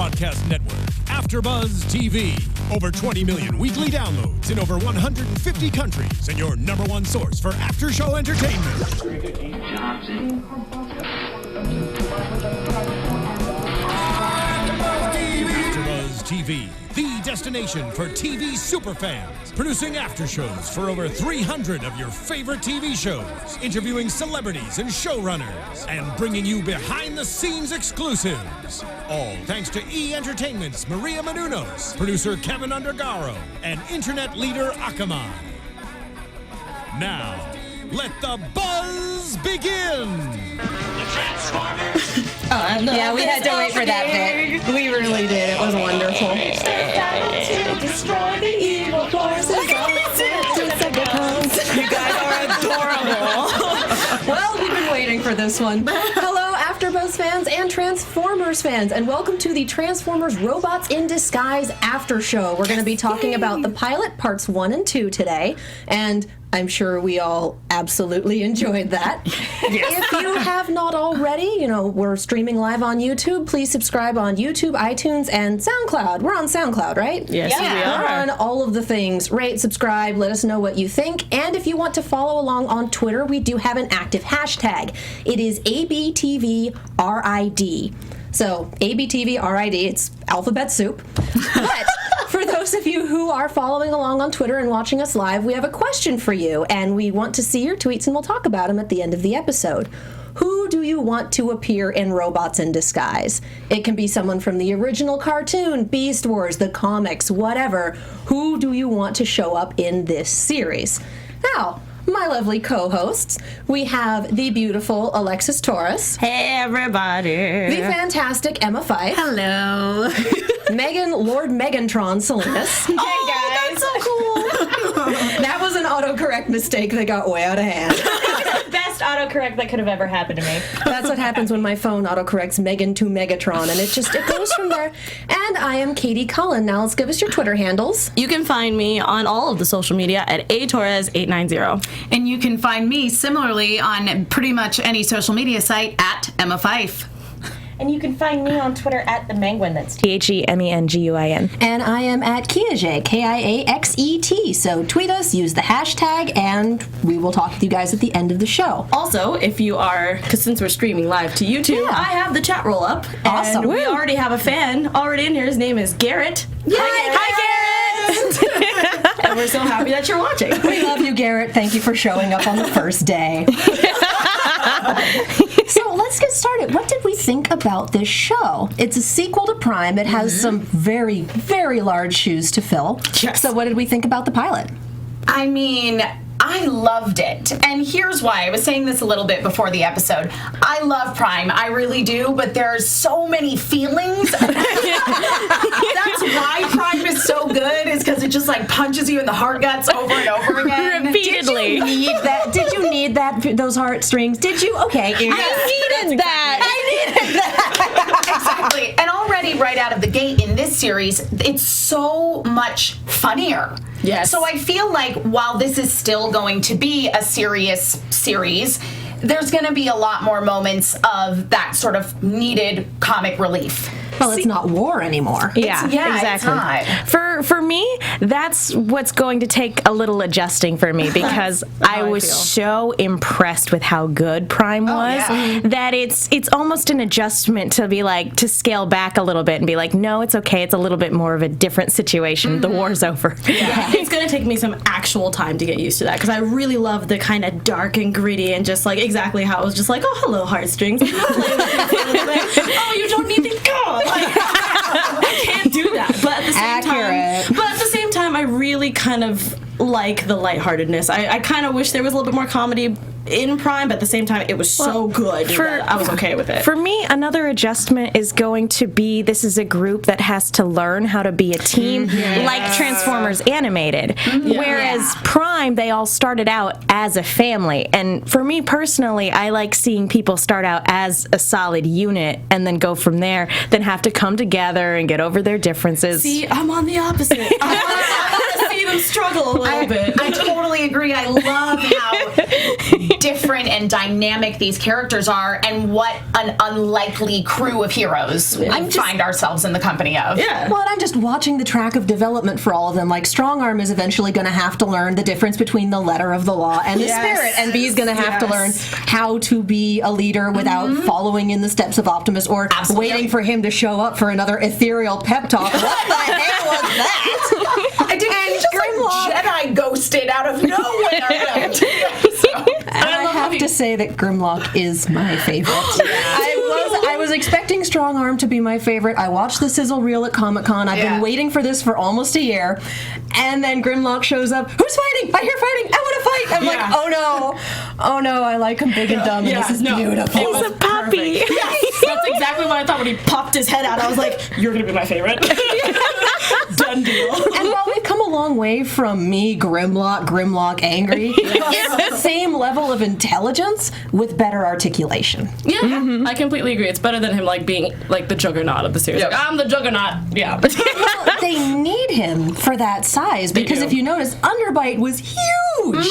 broadcast network, AFTERBUZZ TV. Over 20 million weekly downloads in over 150 countries, and your number one source for after-show entertainment. AFTERBUZZ TV, the destination for TV superfans. Producing aftershows for over 300 of your favorite TV shows. Interviewing celebrities and showrunners. And bringing you behind-the-scenes exclusives. All thanks to E! Entertainment's Maria Menounos, producer Kevin Undergaro, and internet leader Akamai. Now, let the buzz begin! The Transformers! Yeah, we had to wait for that bit. We really did. It was wonderful. To destroy the evil forces of Decepticons. You guys are adorable. Well, we've been waiting for this one. Hello, AfterBuzz fans and Transformers fans, and welcome to the Transformers Robots in Disguise After Show. We're going to be talking about the pilot parts 1 and 2 today, and I'm sure we all absolutely enjoyed that. Yes. If you have not already, we're streaming live on YouTube. Please subscribe on YouTube, iTunes, and SoundCloud. We're on SoundCloud, right? Yes, we are. We're on all of the things. Rate, subscribe, let us know what you think. And if you want to follow along on Twitter, we do have an active hashtag. It is ABTVRID. So, ABTVRID, it's alphabet soup. But for those of you who are following along on Twitter and watching us live, we have a question for you, and we want to see your tweets, and we'll talk about them at the end of the episode. Who do you want to appear in Robots in Disguise? It can be someone from the original cartoon, Beast Wars, the comics, whatever. Who do you want to show up in this series? Now, my lovely co-hosts, we have the beautiful Alexis Torres. Hey, everybody. The fantastic Emma Fyffe. Hello. Lord Megantron Salinas. Hey, guys. That's so cool. That was an autocorrect mistake that got way out of hand. Best autocorrect that could have ever happened to me. That's what happens when my phone autocorrects Megan to Megatron, and it goes from there. And I am Katie Cullen. Now let's give us your Twitter handles. You can find me on all of the social media at atorres890. And you can find me similarly on pretty much any social media site at Emma Fyffe. And you can find me on Twitter at the Menguin. That's TheMenguin. And I am at Kiaxet, Kiaxet. So tweet us, use the hashtag, and we will talk with you guys at the end of the show. Also, if you are, because since we're streaming live to YouTube, I have the chat roll up. Awesome. And we already have a fan already in here. His name is Garrett. Yay! Hi, Garrett! And we're so happy that you're watching. We love you, Garrett. Thank you for showing up on the first day. So let's get started. What did we think about this show? It's a sequel to Prime. It has some very, very large shoes to fill. Yes. So what did we think about the pilot? I mean, I loved it. And here's why. I was saying this a little bit before the episode. I love Prime. I really do. But there's so many feelings. That's why Prime is so good, is because it just like punches you in the heart guts over and over again. Repeatedly. Did you need that? Did you need that? Those heartstrings? Did you? Okay. I needed that. Exactly. And already right out of the gate in this series, it's so much funnier. Yes. So I feel like while this is still going to be a serious series, there's going to be a lot more moments of that sort of needed comic relief. Well, it's not war anymore. Yeah, It's exactly. not. For me, that's what's going to take a little adjusting for me, because I was so impressed with how good Prime was that it's almost an adjustment to be like, to scale back a little bit and be like, no, it's okay. It's a little bit more of a different situation. The war's over. Yeah. It's going to take me some actual time to get used to that, because I really love the kind of dark and gritty and just like exactly how it was just like, oh, hello, heartstrings. Oh, you don't need to go. I can't do that. But at the same time, I really kind of like the lightheartedness. I kind of wish there was a little bit more comedy in Prime, but at the same time, it was so good that I was okay with it. For me, another adjustment is going to be, this is a group that has to learn how to be a team, like Transformers Animated. Whereas Prime, they all started out as a family. And for me personally, I like seeing people start out as a solid unit and then go from there, then have to come together and get over their differences. See, I'm on the opposite. I want to see them him struggle a little bit. I totally agree. I love how different and dynamic these characters are, and what an unlikely crew of heroes we find ourselves in the company of. Yeah. Well, and I'm just watching the track of development for all of them. Like, Strong Arm is eventually going to have to learn the difference between the letter of the law and the spirit, and Bee's going to have to learn how to be a leader without following in the steps of Optimus, or waiting for him to show up for another ethereal pep talk. What the hell was that? I didn't just Jedi ghosted out of nowhere. And I have to say that Grimlock is my favorite. I was expecting Strong Arm to be my favorite. I watched the sizzle reel at Comic-Con. I've been waiting for this for almost a year. And then Grimlock shows up. Who's fighting? I hear fighting. I want to fight. I'm like, oh no. Oh no, I like him big and dumb, and this is beautiful. He's a puppy. Yes, that's exactly what I thought when he popped his head out. I was like, you're going to be my favorite. Done deal. And while we've come a long way from me, Grimlock angry, it's the same level of intelligence with better articulation. Yeah, I completely agree. It's better than him like being like the juggernaut of the series. Like, I'm the juggernaut. Yeah. Well, they need him for that size, because if you notice, Underbite was huge.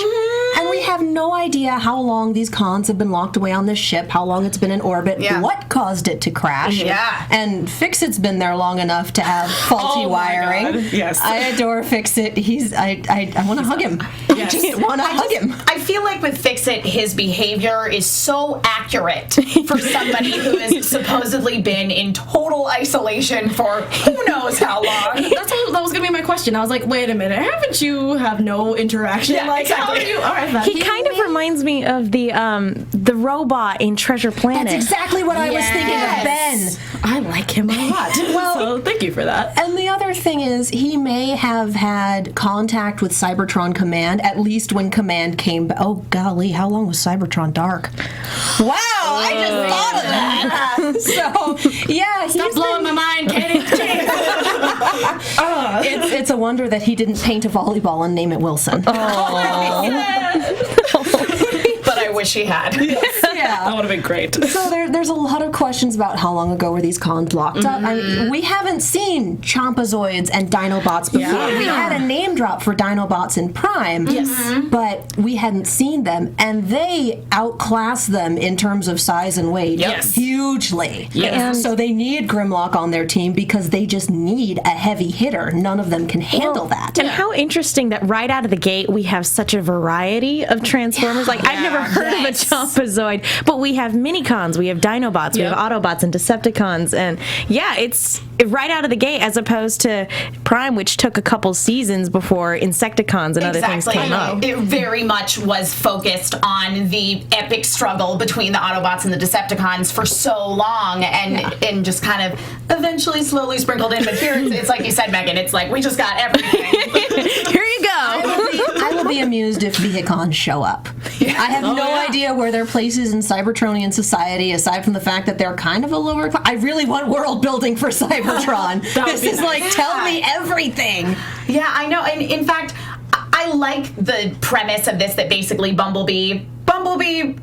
And we have no idea how long these cons have been locked away on this ship, how long it's been in orbit, what caused it to crash. And Fix-It's been there long enough to have faulty wiring. Yes. I adore Fix-It. I want to hug him. I just want to hug him. I feel like with Fix-It, his behavior is so accurate for somebody who has supposedly been in total isolation for who knows how long. That was gonna be my question. I was like, wait a minute, haven't you have no interaction? Yeah, like, how are exactly. you? All right, fine. He kind of reminds me of the robot in Treasure Planet. That's exactly what I was thinking of Ben. I like him a lot. So thank you for that. And the other thing is, he may have had contact with Cybertron Command, at least when Command came back. Oh, golly, how long was Cybertron dark? Wow, I just thought of that. So, yeah. Stop blowing my mind, Katie. It's a wonder that he didn't paint a volleyball and name it Wilson. But I wish he had. That would have been great. So there's a lot of questions about how long ago were these cons locked up. I mean, we haven't seen Chompazoids and Dinobots before. We had a name drop for Dinobots in Prime, but we hadn't seen them, and they outclass them in terms of size and weight hugely. And so they need Grimlock on their team because they just need a heavy hitter. None of them can handle that. And how interesting that right out of the gate we have such a variety of Transformers. Like, I've never heard of a Chompazoid, but we have Minicons, we have Dinobots, we have Autobots and Decepticons, and it's right out of the gate, as opposed to Prime, which took a couple seasons before Insecticons and other things came up. It very much was focused on the epic struggle between the Autobots and the Decepticons for so long, and just kind of eventually slowly sprinkled in. But here it's like you said, Megan, it's like we just got everything. Here you go. I will be amused if Vehicons show up. I have no idea where their place is in Cybertronian society, aside from the fact that they're kind of a lower class. I really want world building for Cybertron. This is like, tell me everything. Yeah, I know. And in fact, I like the premise of this, that basically Bumblebee,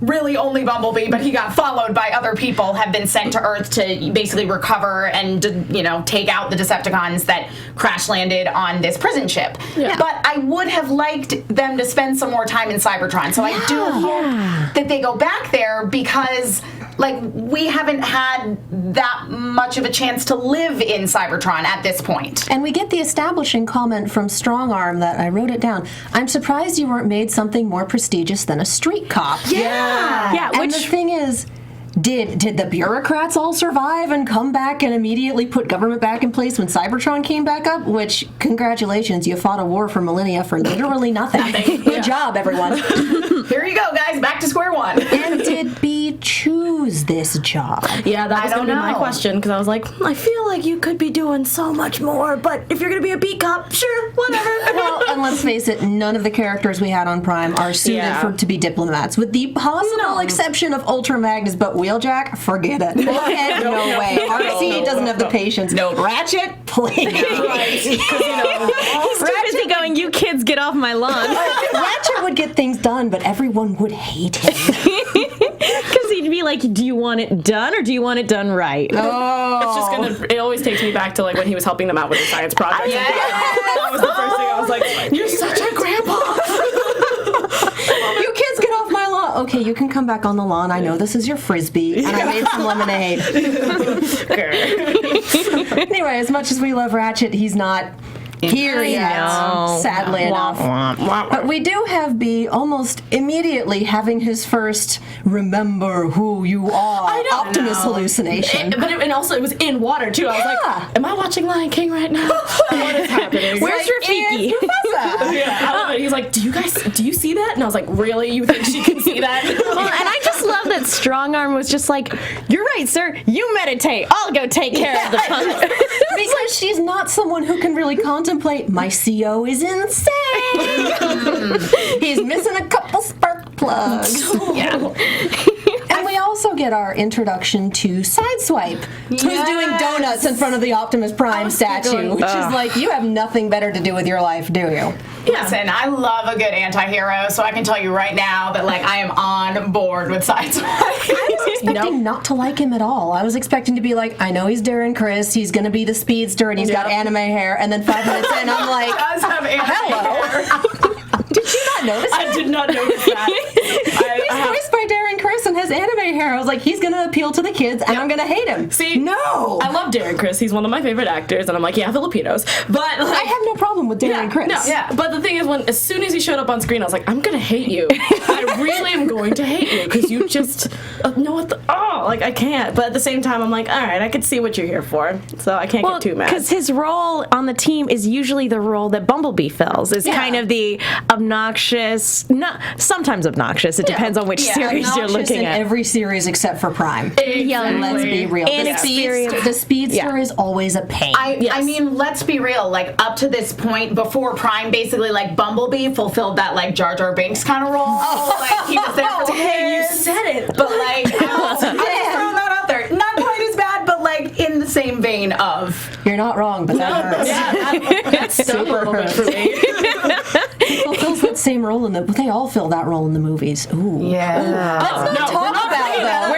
really only Bumblebee, but he got followed by other people, have been sent to Earth to basically recover and, take out the Decepticons that crash landed on this prison ship. But I would have liked them to spend some more time in Cybertron. So I do hope that they go back there, because we haven't had that much of a chance to live in Cybertron at this point. And we get the establishing comment from Strong Arm that I wrote it down. I'm surprised you weren't made something more prestigious than a street cop. And the thing is, did the bureaucrats all survive and come back and immediately put government back in place when Cybertron came back up? Which, congratulations, you fought a war for millennia for literally nothing. Good job, everyone. Here you go, guys, back to square one. And did B choose this job? Yeah, that was going to be my question, because I was like, I feel like you could be doing so much more, but if you're going to be a B cop, sure, whatever. Well, and let's face it, none of the characters we had on Prime are suited to be diplomats, with the possible exception of Ultra Magnus, but Wheeljack, forget it. No way. RC doesn't have the patience. No. Ratchet, please. He's too busy going, you kids get off my lawn. Ratchet would get things done, but everyone would hate him. Because he'd be like, do you want it done or do you want it done right? It's just it always takes me back to when he was helping them out with the science project. That was the first thing I was like, you're such a grandpa. You kids get off my lawn. Okay, you can come back on the lawn. I know this is your frisbee, and I made some lemonade. Anyway, as much as we love Ratchet, he's not here yet, sadly enough. But we do have B almost immediately having his first "remember who you are" Optimus hallucination. And also, it was in water too. I was like, am I watching Lion King right now? What is happening? Where's Rafiki? He's like, do you see that? And I was like, really? You think she can see that? Well, and I just love that Strong Arm was just like, you're right, sir. You meditate. I'll go take care of the punk. Because she's not someone who can really contemplate, my CO is insane. He's missing a couple spark plugs. And we also get our introduction to Sideswipe, who's doing donuts in front of the Optimus Prime statue, which is like, you have nothing better to do with your life, do you? Listen, I love a good anti-hero, so I can tell you right now that, like, I am on board with Sideswipe. I was expecting not to like him at all. I was expecting to be like, I know he's Darren Criss, he's going to be the speedster, and he's got anime hair, and then 5 minutes in, I'm like, hello. Did you not notice that? I did not notice that. He's voiced by Darren Criss and has anime hair. I was like, he's going to appeal to the kids, and I'm going to hate him. See? No! I love Darren Criss. He's one of my favorite actors, and I'm like, yeah, Filipinos. But like, I have no problem with Darren Criss. No, but the thing is, as soon as he showed up on screen, I was like, I'm going to hate you. I really am going to hate you, because you just know what I can't. But at the same time, I'm like, all right, I could see what you're here for, so I can't get too mad. Because his role on the team is usually the role that Bumblebee fills, is kind of the obnoxious, sometimes obnoxious, it depends on which series you're looking in at. every series except for Prime. Exactly. Let's be real. And the speedster is always a pain. I mean, let's be real. Like, up to this point, before Prime, basically, like, Bumblebee fulfilled that, like, Jar Jar Binks kind of role. Like, he was there for the kids. You said it. But, like, I'm just throwing that out there. Not quite as bad, but, like, in the same vein of... You're not wrong, but that hurts. That's super hurt for me. He fills that same role they all fill that role in the movies. Ooh. Yeah. Let's not talk about that.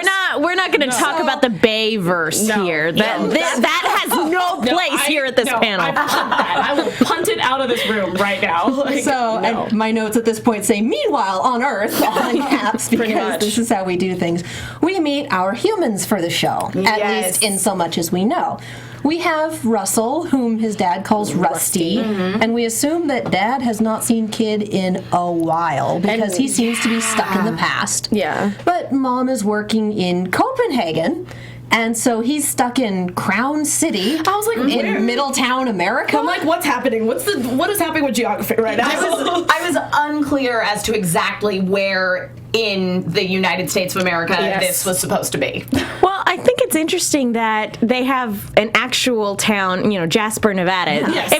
We're not going to talk about the Bay-verse here. That has no place here at this panel. I will punt it out of this room right now. And my notes at this point say, meanwhile, on Earth, all in caps, because this is how we do things. We meet our humans for the show, at least in so much as we know. We have Russell, whom his dad calls Rusty, and we assume that Dad has not seen Kid in a while because he seems to be stuck in the past. Yeah. But Mom is working in Copenhagen, and so he's stuck in Crown City. I was like, in Middletown, America. I'm like, what's happening? What is happening with geography right now? I was unclear as to exactly where in the United States of America this was supposed to be. Well, I think it's interesting that they have an actual town, Jasper, Nevada. Yes.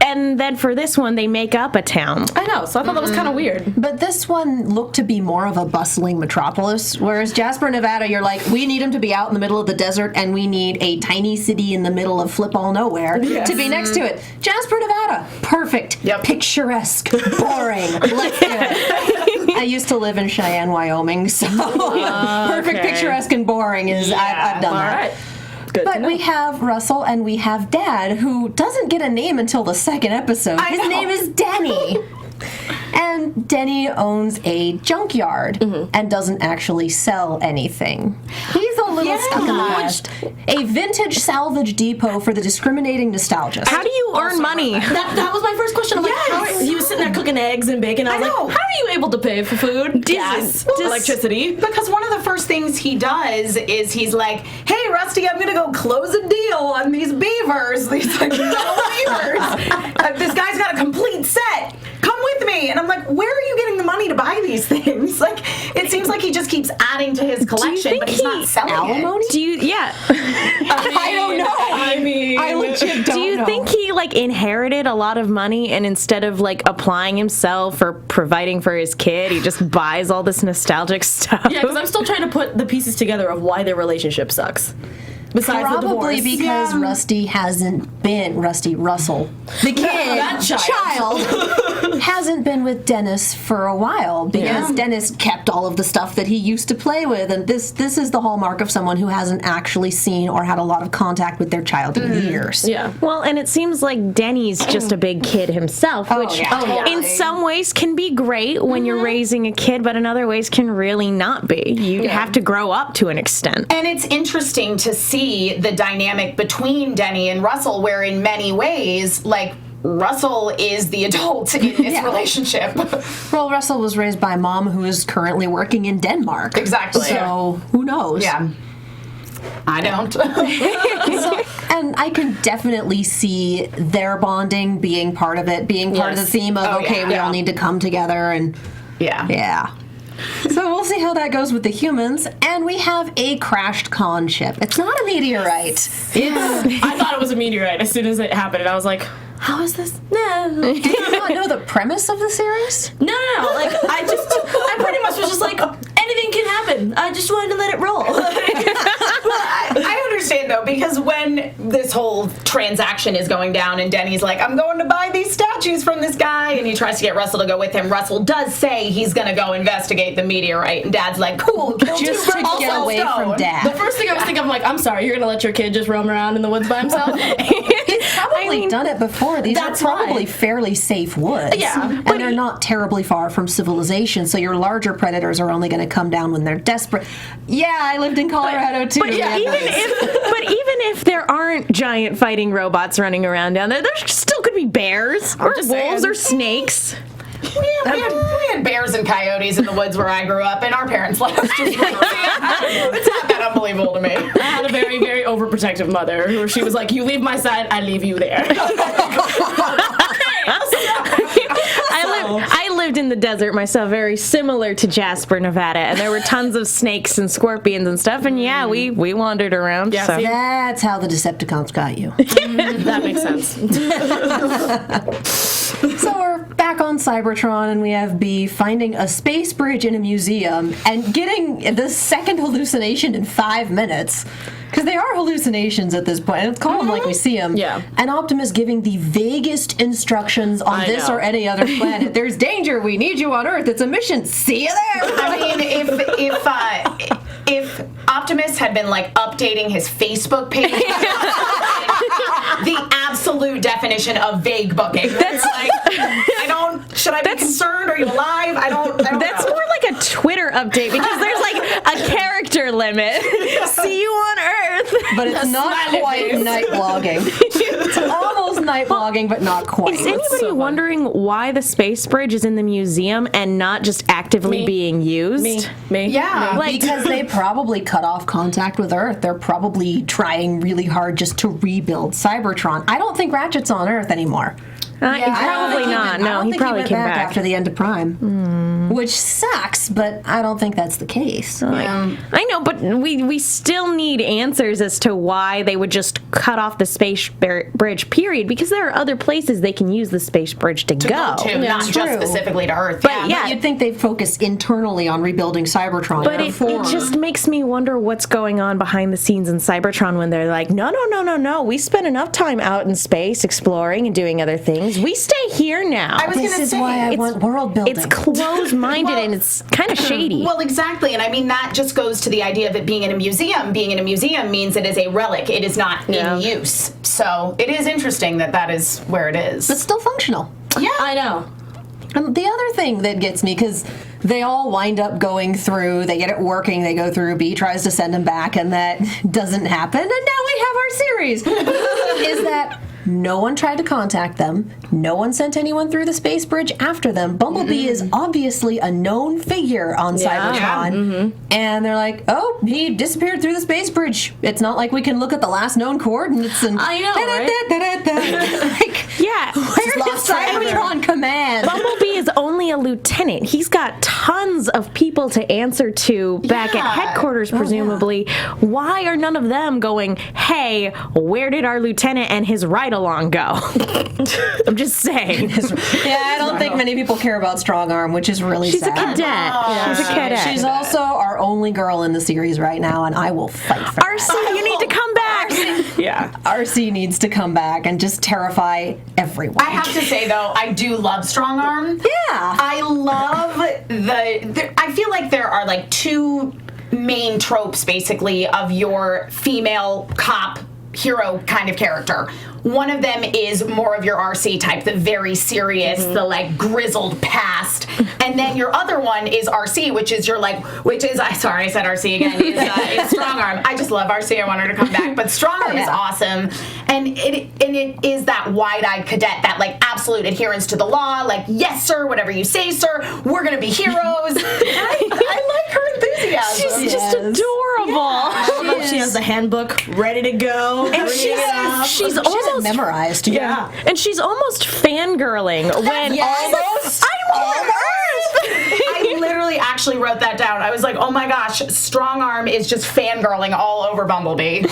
And then for this one, they make up a town. I know, so I thought that was kind of weird. But this one looked to be more of a bustling metropolis, whereas Jasper, Nevada, you're like, we need him to be out in the middle of the desert, and we need a tiny city in the middle of flip all nowhere to be next to it. Jasper, Nevada, perfect, picturesque, boring, let's do it. I used to live in Cheyenne, Wyoming, so perfect, picturesque, and boring is, I've done that. Right. Good But we have Russell and we have Dad, who doesn't get a name until the second episode. His name is Denny. And Denny owns a junkyard and doesn't actually sell anything. He's a little stuck in the past. A vintage salvage depot for the discriminating nostalgists. How do you earn money? That was my first question. I'm like, he was sitting there cooking eggs and bacon. I was like, how are you able to pay for food? Gas, electricity? Because one of the first things he does is he's like, hey, Rusty, I'm going to go close a deal on these beavers. These like little beavers. This guy's got a complete set. Come with me. And I'm like, where are you getting the money to buy these things? Like, it seems like he just keeps adding to his collection, but he's not selling alimony? it. I don't know. I legit don't know. Do you think he inherited a lot of money, and instead of applying himself or providing for his kid, he just buys all this nostalgic stuff? Yeah, because I'm still trying to put the pieces together of why their relationship sucks. Besides the Probably divorce. because Rusty hasn't been Russell, the kid, That child. hasn't been with Dennis for a while because Dennis kept all of the stuff that he used to play with, and this is the hallmark of someone who hasn't actually seen or had a lot of contact with their child in years. Yeah. Well, and it seems like Denny's just a big kid himself, which in some ways can be great when you're raising a kid, but in other ways can really not be. You have to grow up to an extent. And it's interesting to see the dynamic between Denny and Russell, where in many ways, like, Russell is the adult in this relationship. Well, Russell was raised by a mom who is currently working in Denmark. Exactly. So, who knows? Yeah. I don't. And I can definitely see their bonding being part of it, being part of the theme of, we all need to come together and... Yeah. So we'll see how that goes with the humans. And we have a crashed con ship. It's not a meteorite. I thought it was a meteorite as soon as it happened, and I was like, how is this? No. Do you not know the premise of the series? No. Like, I pretty much was just like, anything can happen. I just wanted to let it roll. I understand, though, because when this whole transaction is going down and Denny's like, I'm going to buy these statues from this guy, and he tries to get Russell to go with him, Russell does say he's going to go investigate the meteorite, and Dad's like, cool, kill Just two to birds with get one away stone. from Dad. The first thing I was thinking, I'm like, I'm sorry, you're going to let your kid just roam around in the woods by himself? He's probably done it before. These are That's probably right. fairly safe woods. Yeah, And they're not terribly far from civilization, so your larger predators are only going to come down when they're desperate. Yeah, I lived in Colorado too. But even if there aren't giant fighting robots running around down there, there still could be bears or just wolves saying. or snakes. We had bears and coyotes in the woods where I grew up, and our parents let us just run around. It's not that unbelievable to me. I had a very, very overprotective mother who she was like, you leave my side, I leave you there. I lived in the desert myself, very similar to Jasper, Nevada, and there were tons of snakes and scorpions and stuff, and we wandered around. Yeah, so. see? That's how the Decepticons got you. That makes sense. So we're back on Cybertron, and we have B finding a space bridge in a museum and getting the second hallucination in 5 minutes. Because they are hallucinations at this point, and it's call them like we see them. Yeah. And Optimus giving the vaguest instructions on I this know. or any other planet. There's danger. We need you on Earth. It's a mission. See you there. I mean, if Optimus had been like updating his Facebook page, the absolute definition of vague booking. That's like, should I be concerned? Are you alive? I don't That's know. more like a Twitter update because there's like a character limit. See you on Earth. But it's not quite night blogging. It's almost night blogging, but not quite. Is anybody wondering why the space bridge is in the museum and not just actively being used? Me. Yeah. Because they probably cut off contact with Earth. They're probably trying really hard just to rebuild Cybertron. I don't think Ratchet's on Earth anymore. Probably not. No, he probably went came back back. after the end of Prime, which sucks. But I don't think that's the case. I know, but we still need answers as to why they would just cut off the space bridge, period, because there are other places they can use the space bridge to go. Not True. just specifically to Earth. But But you'd think they'd focus internally on rebuilding Cybertron. But it just makes me wonder what's going on behind the scenes in Cybertron when they're like, no, we spent enough time out in space exploring and doing other things. We stay here now. I was this gonna is say, why I want world building. It's closed-minded and it's kind of shady. Well, exactly. And I mean, that just goes to the idea of it being in a museum. Being in a museum means it is a relic. It is not in use. So it is interesting that is where it is. But still functional. Yeah. I know. And the other thing that gets me, because they all wind up going through, they get it working, they go through, B tries to send them back, and that doesn't happen, and now we have our series, is that no one tried to contact them, no one sent anyone through the space bridge after them. Bumblebee is obviously a known figure on Cybertron, and they're like, oh, he disappeared through the space bridge. It's not like we can look at the last known coordinates and... I know, Like, yeah. where is Cybertron command? Bumblebee is only a lieutenant. He's got tons of people to answer to back at headquarters, presumably. Why are none of them going, hey, where did our lieutenant and his ride-along go? I'm just saying. Yeah, I don't think many people care about Strong Arm, which is really She's a sad. cadet. She's a cadet. She's also our only girl in the series right now, and I will fight for RC, you need to come back. RC needs to come back and just terrify everyone. I have to say though, I do love Strong Arm. Yeah. I love I feel like there are like two main tropes basically of your female cop hero kind of character. One of them is more of your RC type, the very serious, the like grizzled past. And then your other one is RC, which is your like, sorry, I said RC again, is Strong Arm. I just love RC. I want her to come back. But Strong Arm is awesome. And it is that wide-eyed cadet, that like absolute adherence to the law, like, yes, sir, whatever you say, sir, we're going to be heroes. I like her enthusiasm. She's just adorable. She has the handbook ready to go. And she's almost memorized. Yeah. And she's almost fangirling when Almost. I literally actually wrote that down. I was like, oh my gosh, Strong Arm is just fangirling all over Bumblebee.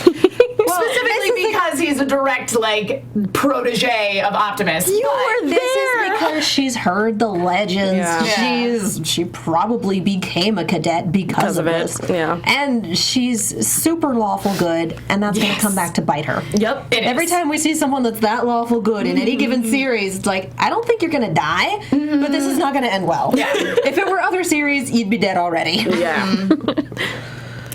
Specifically because he's a direct, like, protege of Optimus. you were This there. is because she's heard the legends. Yeah. She probably became a cadet because of it. this. Yeah. And she's super lawful good, and that's going to come back to bite her. Yep. Every time we see someone that's that lawful good in any given series, it's like, I don't think you're going to die, but this is not going to end well. Yeah. If it were other series, you'd be dead already. Yeah.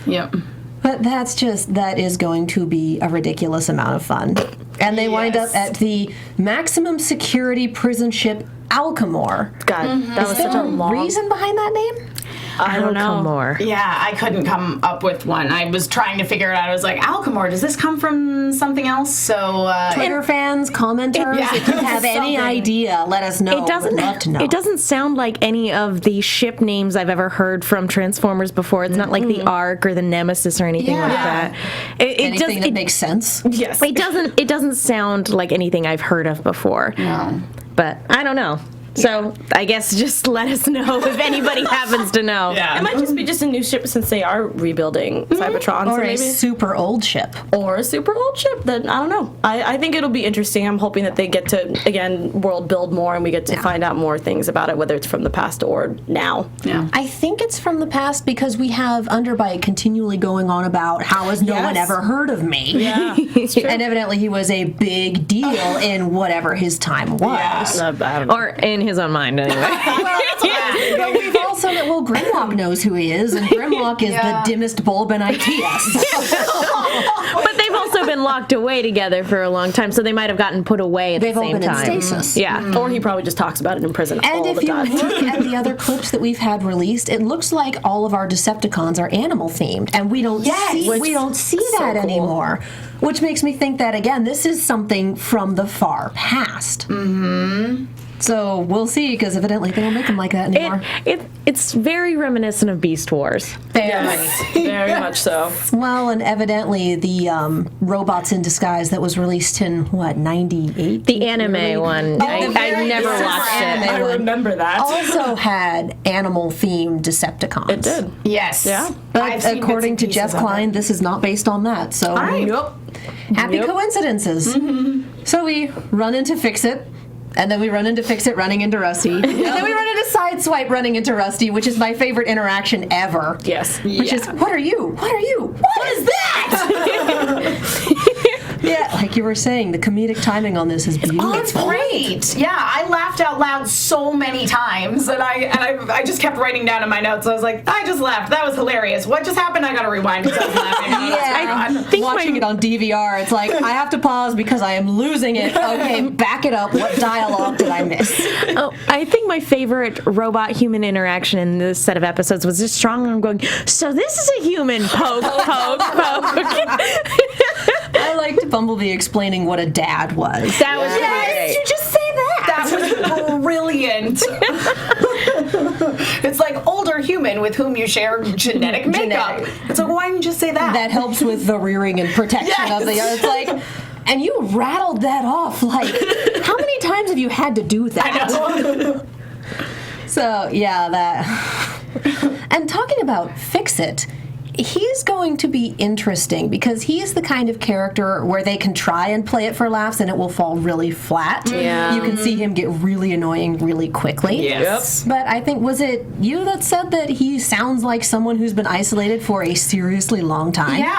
Yep. But that is going to be a ridiculous amount of fun. And they wind up at the maximum security prison ship Alcamore. God, that was such a long reason behind that name? I don't know. More. Yeah, I couldn't come up with one. I was trying to figure it out. I was like, Alcamore, does this come from something else? So, Twitter fans, commenters, if you have any idea, let us know. It doesn't. We'd love to know. It doesn't sound like any of the ship names I've ever heard from Transformers before. It's not like the Ark or the Nemesis or anything like that. anything that makes sense. Yes. It doesn't. It doesn't sound like anything I've heard of before. No. But I don't know. So I guess just let us know if anybody happens to know. It might just be just a new ship since they are rebuilding Cybertron. Or so a maybe. super old ship. Or a super old ship. Then I don't know. I think it'll be interesting. I'm hoping that they get to, again, world build more and we get to find out more things about it, whether it's from the past or now. Yeah. I think it's from the past because we have Underbite continually going on about how has no one ever heard of me. Yeah, it's true. And evidently he was a big deal in whatever his time was. I don't know. Or in his own mind, anyway. But we've also, Grimlock knows who he is, and Grimlock is the dimmest bulb in ITS. But they've also been locked away together for a long time, so they might have gotten put away at They've the all same been in time. stasis. Yeah. Or he probably just talks about it in prison And all if the you time. look at the other clips that we've had released, it looks like all of our Decepticons are animal themed, and we don't see that cool. anymore. Which makes me think that again, this is something from the far past. Mm-hmm. So we'll see, because evidently they don't make them like that anymore. It's very reminiscent of Beast Wars. Very much so. Well, and evidently the Robots in Disguise that was released in, what, 98? The anime one. I never watched it. I remember that. Also had animal-themed Decepticons. It did. Yes. Yeah. But according to Jeff Klein, this is not based on that. So happy coincidences. Mm-hmm. So we run into Fix-It. And then we run into Fix-It running into Rusty. And then we run into Sideswipe running into Rusty, which is my favorite interaction ever. Yes. Which is, what are you? What are you? What is that? Yeah, like you were saying, the comedic timing on this is beautiful. Oh, it's great. Yeah, I laughed out loud so many times, and I just kept writing down in my notes. I was like, I just laughed. That was hilarious. What just happened? I gotta rewind because I was laughing. I think watching it on DVR, it's like, I have to pause because I am losing it. Okay, back it up. What dialogue did I miss? Oh, I think my favorite robot-human interaction in this set of episodes was just Strong Arm going, so this is a human, poke, poke, poke. I liked Bumblebee explaining what a dad was. That was Yes, you just say that. That was brilliant. It's like older human with whom you share genetic makeup. It's like, why didn't you just say that? That helps with the rearing and protection of the other. It's like, and you rattled that off. Like, how many times have you had to do that? I know. So, yeah, that. And talking about Fix-It, he's going to be interesting because he's the kind of character where they can try and play it for laughs and it will fall really flat. Yeah. You can see him get really annoying really quickly. Yes. But I think, was it you that said that he sounds like someone who's been isolated for a seriously long time? Yeah,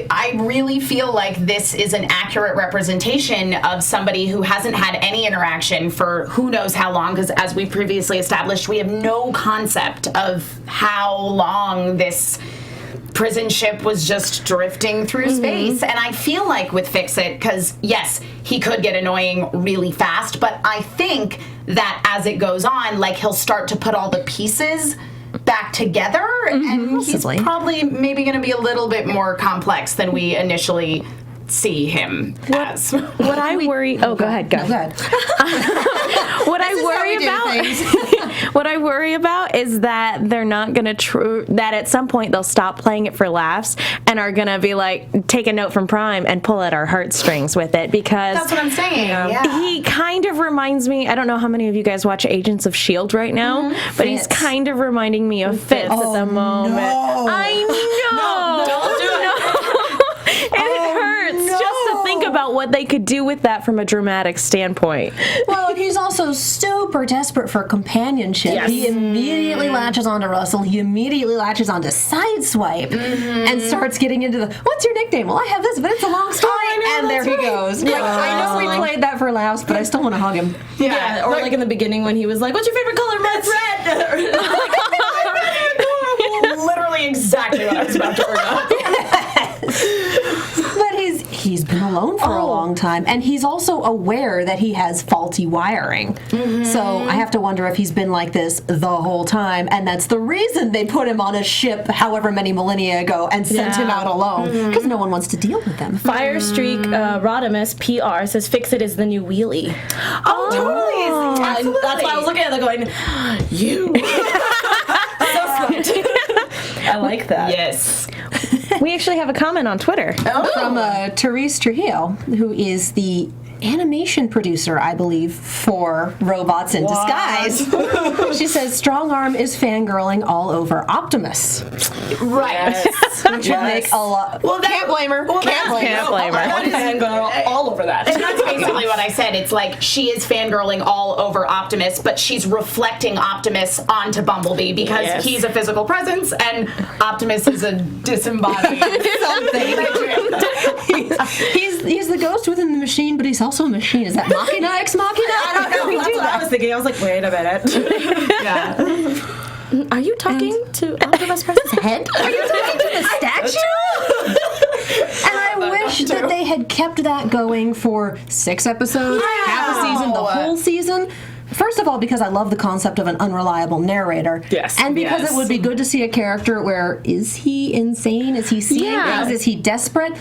I really feel like this is an accurate representation of somebody who hasn't had any interaction for who knows how long, because as we previously established, we have no concept of how long this prison ship was just drifting through space. And I feel like with Fix-It, because yes, he could get annoying really fast, but I think that as it goes on, like, he'll start to put all the pieces back together, and he's probably maybe going to be a little bit more complex than we initially see him as. What I worry... Oh, go ahead. What I worry about is that they're not going to... that at some point they'll stop playing it for laughs and are going to be like, take a note from Prime and pull at our heartstrings with it, because... That's what I'm saying, He kind of reminds me... I don't know how many of you guys watch Agents of S.H.I.E.L.D. right now, but he's kind of reminding me of Fitz at the moment. No. I know! Don't do it. And it hurts just to think about what they could do with that from a dramatic standpoint. Well, he's also super desperate for companionship. Yes. He immediately latches onto Russell. He immediately latches onto Sideswipe and starts getting into the, what's your nickname? Well, I have this, but it's a long story. And there he goes. Like, I know we played that for laughs, but I still want to hug him. Yeah, or like in the beginning when he was like, what's your favorite color? Red. Literally exactly what I was about to bring up. But he's been alone for a long time, and he's also aware that he has faulty wiring. So I have to wonder if he's been like this the whole time, and that's the reason they put him on a ship however many millennia ago and sent him out alone, because no one wants to deal with them. Firestreak Rodimus PR says Fix-It is the new wheelie. Oh, totally. Absolutely. That's why I was looking at it going, you. So smart. I like that. Yes. We actually have a comment on Twitter. From Therese Trujillo, who is the animation producer, I believe, for Robots in Disguise. She says, Strong Arm is fangirling all over Optimus. Right. Yes. Which would make a lot... Well, can't blame her. Can't blame her. That is fangirl all over that. And that's basically what I said. It's like she is fangirling all over Optimus, but she's reflecting Optimus onto Bumblebee because he's a physical presence and Optimus is a disembodied something. He's the ghost within the machine, but he's also a machine. Is that Machina Ex Machina? I don't know. That's what I was thinking. I was like, wait a minute. Yeah. Are you talking to Optimus Prime's head? Are you talking to the statue? And I wish that they had kept that going for 6 episodes, half a season, the whole season. First of all, because I love the concept of an unreliable narrator. Yes. And because it would be good to see a character where, is he insane? Is he seeing things? Is he desperate?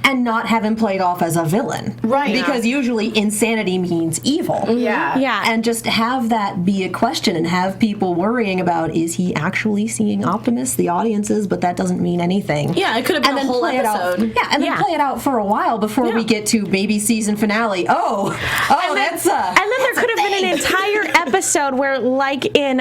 And not have him played off as a villain. Right. Because usually insanity means evil. Yeah. And just have that be a question and have people worrying about, is he actually seeing Optimus? The audiences, but that doesn't mean anything. Yeah, it could have been a whole play episode. It out, and then play it out for a while before we get to maybe season finale. And then there could have been an entire episode where, like in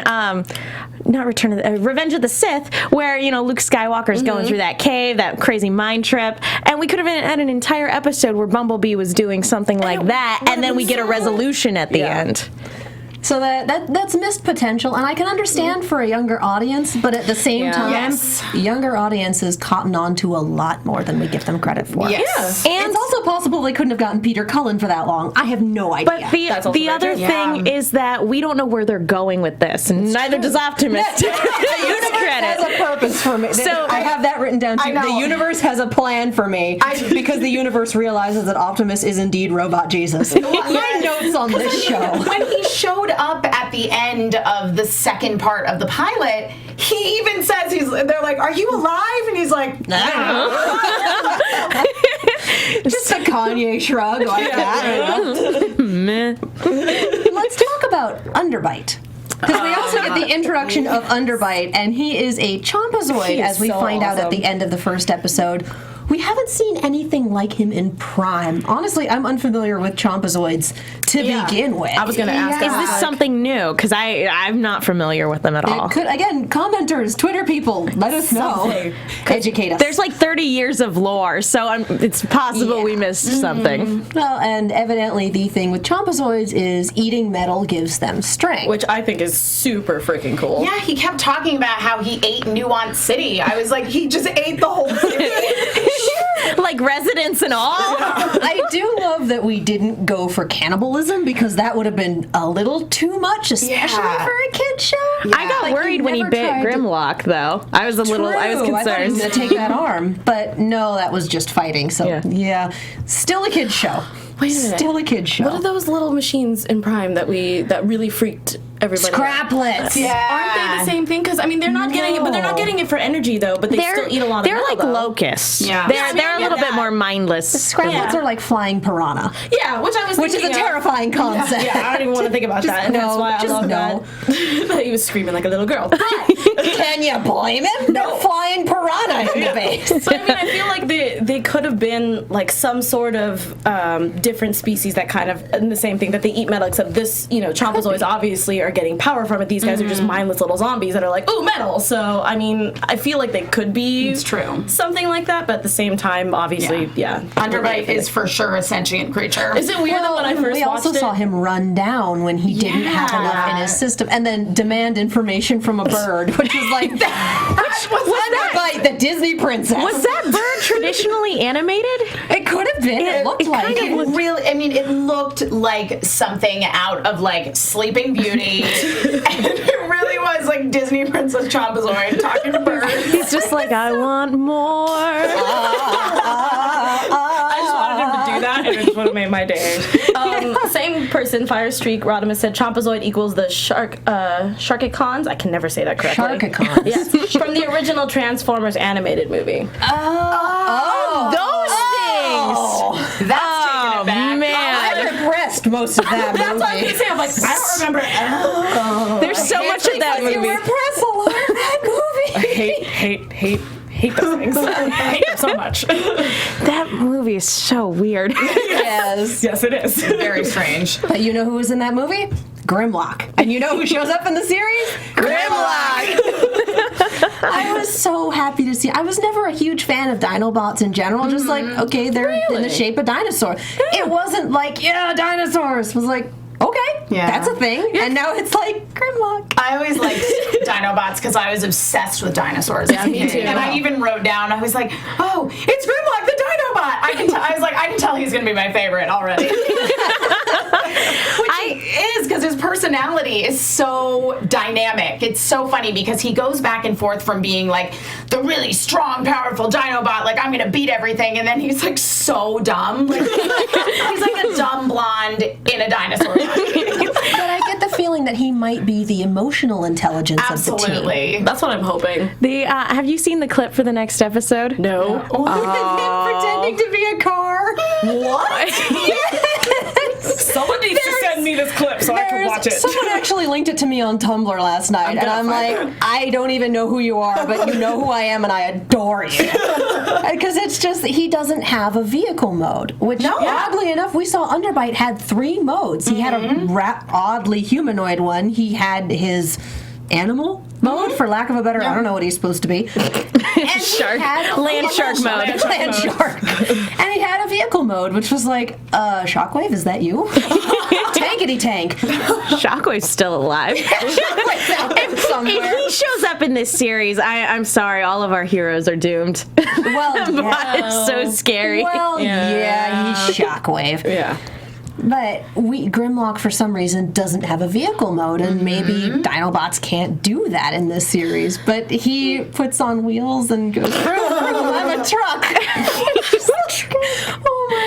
not Revenge of the Sith, where Luke Skywalker's going through that cave, that crazy mind trip, and we could have had an entire episode where Bumblebee was doing something like that, and then we get a resolution at the end. So that's missed potential, and I can understand for a younger audience, but at the same time, younger audiences cotton on to a lot more than we give them credit for. Yes. And it's also possible they couldn't have gotten Peter Cullen for that long. I have no idea. But the other thing is that we don't know where they're going with this, and neither does Optimus. The universe has a purpose for me. So I have that written down too. The universe has a plan for me because the universe realizes that Optimus is indeed Robot Jesus. My notes on this show. When he showed up at the end of the second part of the pilot, he even says they're like, "Are you alive?" And he's like, just a Kanye shrug like that. Let's talk about Underbite. Because we also get the introduction of Underbite, and he is a Chompazoid, as we find out at the end of the first episode. we haven't seen anything like him in Prime. Honestly, I'm unfamiliar with Chompazoids to begin with. I was going to ask Is this something new? Because I'm not familiar with them at all. It could, again, commenters, Twitter people, let us know. Educate us. There's like 30 years of lore, so it's possible we missed something. Well, and evidently the thing with Chompazoids is eating metal gives them strength. which I think is super freaking cool. Yeah, he kept talking about how he ate Nuance City. I was like, he just ate the whole city. Like residents and all. I do love that we didn't go for cannibalism because that would have been a little too much, especially for a kid show. I got worried when he bit Grimlock, though. I was concerned. I thought he was going to take that arm, but no, that was just fighting. So yeah, still a kid show. Wait a minute. Still a kid show. What are those little machines in Prime that really freaked everybody? Scraplets. Yeah. Aren't they the same thing? Because I mean, they're not getting it, but they're not getting it for energy though. But they still eat a lot of They're metal, like though. locusts. Yeah. They're a little bit more mindless. Scraplets are like flying piranha. Yeah, which I was Which is thinking a terrifying concept. Yeah, I don't even want to think about that. And that's why I love that. He was screaming like a little girl. Can you blame him? No flying piranha in the base. But I mean, I feel like they could have been like some sort of different species that kind of in the same thing that they eat metal, except this, Chompazoids obviously are getting power from it. These guys are just mindless little zombies that are like, ooh, metal. So I mean, I feel like they could be something like that, but at the same time, obviously, Underbite is for sure a sentient creature. Is it weird that when I first we watched also saw him run down when he didn't have enough in his system, and then demand information from a bird, which is like Underbite, the Disney princess. Was that bird traditionally animated? It could have been. It looked like it really. I mean, it looked like something out of like Sleeping Beauty, and it really was like Disney Princess Chompazoid talking to birds. He's just like, I want more. I just wanted him to do that, and it just would have made my day. Same person, Firestreak Rodimus said Chompazoid equals the Sharkicons. I can never say that correctly. Sharkicons. Yes, from the original Transformers animated movie. Those things. That's taking it back. Man. I repressed most of that That's what I was movie. gonna say. I'm like, I don't remember. There's so much of that You movie. repress a lot of that movie. hate those things. I hate them so much. That movie is so weird. Yes. Yes, it is. Very strange. But you know who was in that movie? Grimlock. And you know who shows up in the series? Grimlock! I was so happy to see. I was never a huge fan of Dinobots in general. Just like, okay, they're in the shape of dinosaurs. It wasn't like, dinosaurs. It was like, okay, that's a thing. And now it's like Grimlock. I always liked Dinobots because I was obsessed with dinosaurs. Yeah, me too. And I even wrote down, I was like, oh, it's Grimlock the Dinobot. I can tell he's going to be my favorite already. Which he is, because his personality is so dynamic. It's so funny because he goes back and forth from being like the really strong, powerful Dinobot, like I'm going to beat everything, and then he's like so dumb. Like, he's like a dumb blonde in a dinosaur. But I get the feeling that he might be the emotional intelligence of the team. Absolutely. That's what I'm hoping. Have you seen the clip for the next episode? No. Pretending to be a car. What? Someone needs to send me this clip so I can watch it. Someone actually linked it to me on Tumblr last night, and I'm like, I don't even know who you are, but you know who I am, and I adore you. Because it's just that he doesn't have a vehicle mode, which oddly enough, we saw Underbite had 3 modes. He had a oddly humanoid one. He had his animal mode, for lack of a better, I don't know what he's supposed to be. And Shark. Land shark mode. Land shark. And he had a vehicle mode, which was like, Shockwave, is that you? Tankety tank. Shockwave's still alive. Shockwave's out there somewhere. If he shows up in this series, I'm sorry, all of our heroes are doomed. Well, It's so scary. Well, he's Shockwave. Yeah. But Grimlock, for some reason, doesn't have a vehicle mode, and maybe Dinobots can't do that in this series. But he puts on wheels and goes, vroom, vroom, I'm a truck. Oh my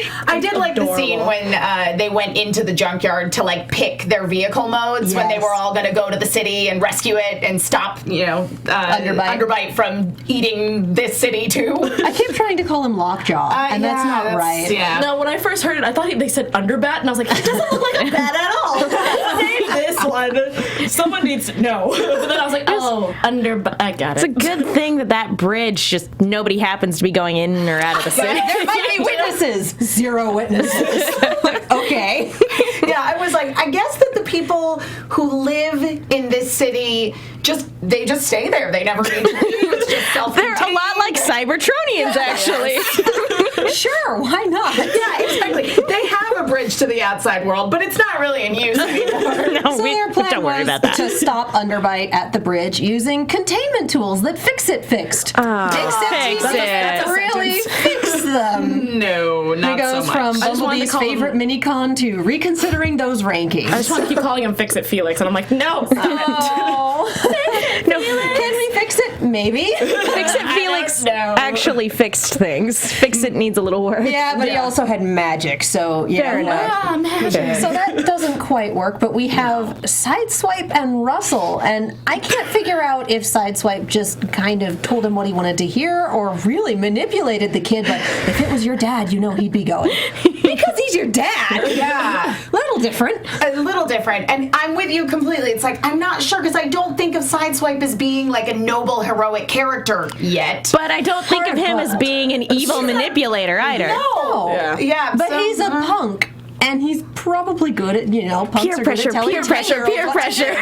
gosh. I did like the scene scene when they went into the junkyard to like pick their vehicle modes when they were all going to go to the city and rescue it and stop, Underbite from eating this city too. I keep trying to call him Lockjaw, and that's not right. Yeah. No, when I first heard it, I thought they said Underbat, and I was like, it doesn't look like a bat at all. Name this one. Someone needs to know. But then I was like, oh, Underbat. I got it. It's a good thing that bridge just nobody happens to be going in or out of the city. There might be witnesses. 0 witnesses. Okay. Yeah, I was like, I guess that the people who live in this city just stay there. They never need to leave. It's just self-contained. They're a lot like Cybertronians, actually. Sure, why not? Yeah, exactly. They have a bridge to the outside world, but it's not really in use anymore. No, So their plan don't worry was about that. to stop Underbite at the bridge using containment tools that Fix-It fixed. Except he Fix-It. doesn't really fix them. No, not He goes from just wanted to Bumblebee's call him- favorite mini-con to reconsidering those rankings. I just want to keep calling him Fix It Felix, and I'm like, no. No, can we fix it? Maybe. Fix-It Felix actually fixed things. Fix-It needs a little work. Yeah, but he also had magic, so yeah. Fair enough. So that doesn't quite work, but we have Sideswipe and Russell, and I can't figure out if Sideswipe just kind of told him what he wanted to hear or really manipulated the kid, but if it was your dad, he'd be going. Because he's your dad. Yeah. Little different. A little different. And I'm with you completely. It's like, I'm not sure, because I don't think of Sideswipe as being like a noble, heroic character yet. But I don't think of him as being an evil manipulator either. No. Yeah. But so- he's a punk. And he's probably good at, punks Peer are pressure, good at telling peer pressure, 10-year-olds peer what to pressure. do.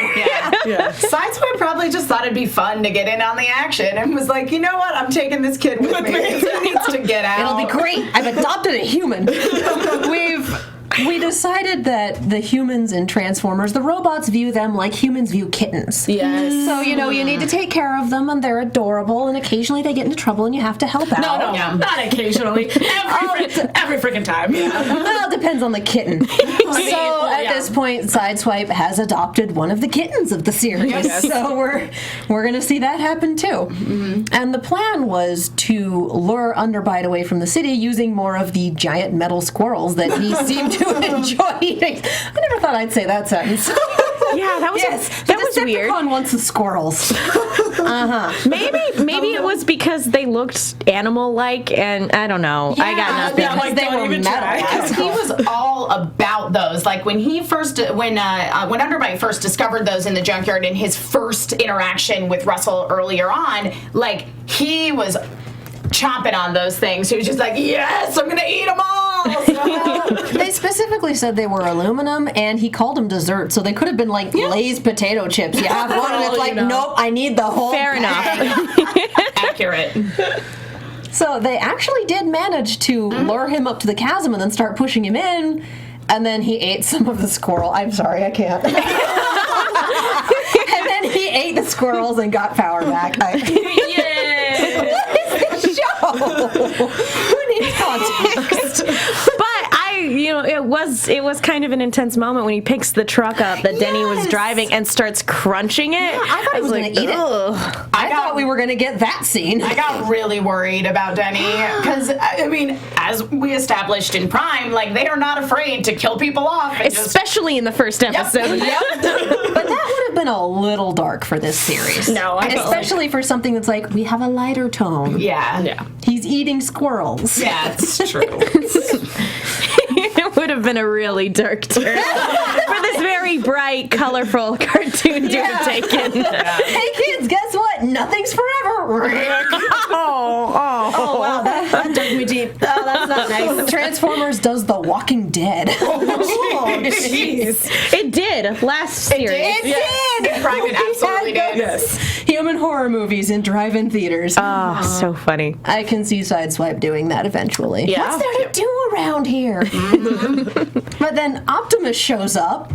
Yeah. Sideswipe probably just thought it'd be fun to get in on the action and was like, you know what? I'm taking this kid with me. He needs to get out. It'll be great. I've adopted a human. We decided that the humans in Transformers, the robots view them like humans view kittens. Yes. So, you need to take care of them, and they're adorable, and occasionally they get into trouble, and you have to help out. No, not occasionally. Every freaking time. Well, it depends on the kitten. So at this point, Sideswipe has adopted one of the kittens of the series. Yes. So we're going to see that happen too. Mm-hmm. And the plan was to lure Underbite away from the city using more of the giant metal squirrels that he seemed to enjoy eating. I never thought I'd say that sentence. Yeah, that was that was weird. Decepticon wants the squirrels. Maybe it was because they looked animal-like, and I don't know. I got nothing. Because they were metal. Because he was all about those. Like when Underbite first discovered those in the junkyard in his first interaction with Russell earlier on, like he was chomping on those things. He was just like, yes, I'm gonna eat them all. They specifically said they were aluminum, and he called them dessert, so they could have been like Lay's potato chips. You have one, and it's like, nope, I need the whole Fair bag. enough. Accurate. So they actually did manage to lure him up to the chasm and then start pushing him in, and then he ate some of the squirrel. I'm sorry, I can't. And then he ate the squirrels and got power back. Yay! What is this show? Who needs context? But it was kind of an intense moment when he picks the truck up that Denny was driving and starts crunching it. I thought he was going to eat it. I thought we were going to get that scene. I got really worried about Denny because, I mean, as we established in Prime, like they are not afraid to kill people off. And Especially in the first episode. But that would have been a little dark for this series. No, I felt especially for something that's like, we have a lighter tone. Yeah. He's eating squirrels. Yeah, it's true. It would have been a really dark turn for this very bright, colorful cartoon to have taken. Hey kids, guess what? Nothing's forever. Oh, wow, that dug me deep. Oh, that's not nice. Transformers does The Walking Dead. Oh, jeez. It did last series. It did. Prime it absolutely did. Yes. Human horror movies in drive-in theaters. Oh, so funny. I can see Sideswipe doing that eventually. Yeah. What's there to do around here? But then Optimus shows up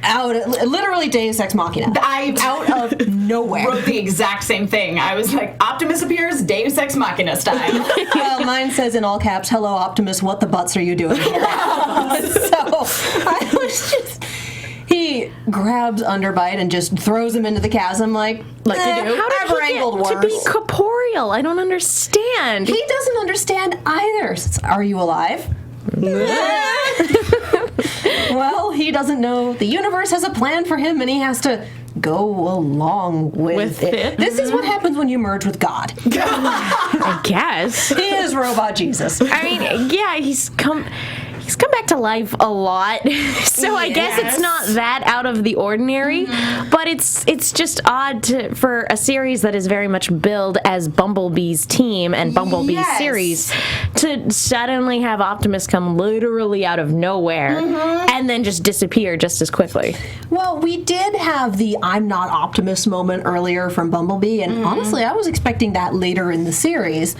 literally Deus Ex Machina. Out of nowhere. Wrote the exact same thing. I was like, Optimus appears, Deus Ex Machina style. Well, mine says in all caps, "Hello, Optimus. What the butts are you doing here?" So I was just. He grabs Underbite and just throws him into the chasm like you do. How did I've he wrangled get to worse. be corporeal? I don't understand. He doesn't understand either. Are you alive? Well, he doesn't know the universe has a plan for him, and he has to go along with it. This is what happens when you merge with God. I guess. He is Robot Jesus. I mean, yeah, he's come back to life a lot. So I guess it's not that out of the ordinary, but it's just odd for a series that is very much billed as Bumblebee's team and Bumblebee's series to suddenly have Optimus come literally out of nowhere and then just disappear just as quickly. Well, we did have the I'm not Optimus moment earlier from Bumblebee, and honestly, I was expecting that later in the series.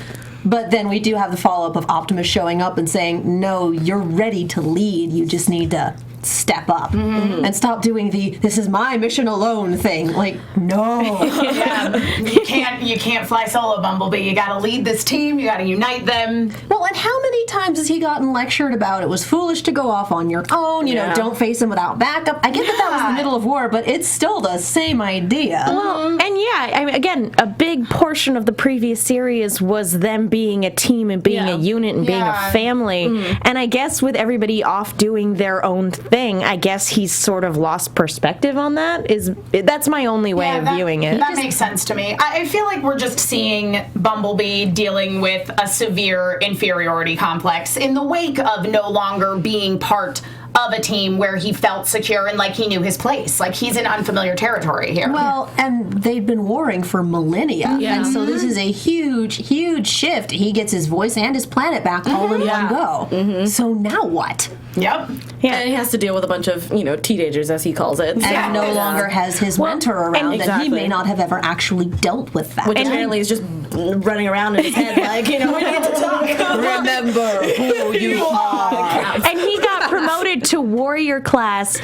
But then we do have the follow-up of Optimus showing up and saying, no, you're ready to lead. You just need to step up and stop doing the this is my mission alone thing. Like, no. You can't fly solo, Bumblebee. You gotta lead this team. You gotta unite them. Well, and how many times has he gotten lectured about it was foolish to go off on your own, you know, don't face him without backup. I get that was the middle of war, but it's still the same idea. Well, and I mean, again, a big portion of the previous series was them being a team and being a unit and being a family. And I guess with everybody off doing their own thing, I guess he's sort of lost perspective on that. That's my only way of viewing it. That makes sense to me. I feel like we're just seeing Bumblebee dealing with a severe inferiority complex in the wake of no longer being part of a team where he felt secure and like he knew his place. Like he's in unfamiliar territory here. Well, and they've been warring for millennia. And so this is a huge, huge shift. He gets his voice and his planet back all in one go. So now what? Yep. Yeah, and he has to deal with a bunch of, teenagers, as he calls it. And no longer has his mentor around, and he may not have ever actually dealt with that. Which apparently is just running around in his head like, we need to talk. Remember who you are. And he got promoted to warrior class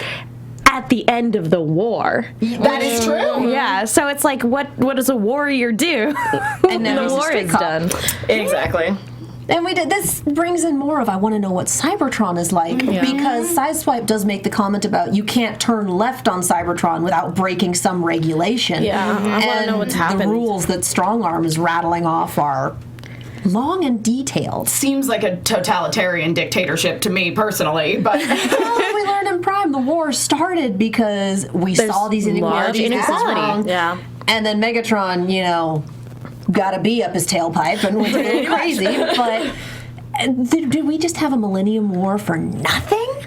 at the end of the war. That is true. Yeah, so it's like, what does a warrior do? And now the war is done. Exactly. And this brings in more of I want to know what Cybertron is like, because Sideswipe does make the comment about you can't turn left on Cybertron without breaking some regulation. Yeah, I want to know what's happened. The rules that Strongarm is rattling off are long and detailed. Seems like a totalitarian dictatorship to me personally, but well, we learned in Prime the war started because we saw these inequalities. Yeah. And then Megatron, got a bee up his tailpipe and went a little crazy. But did we just have a Millennium War for nothing?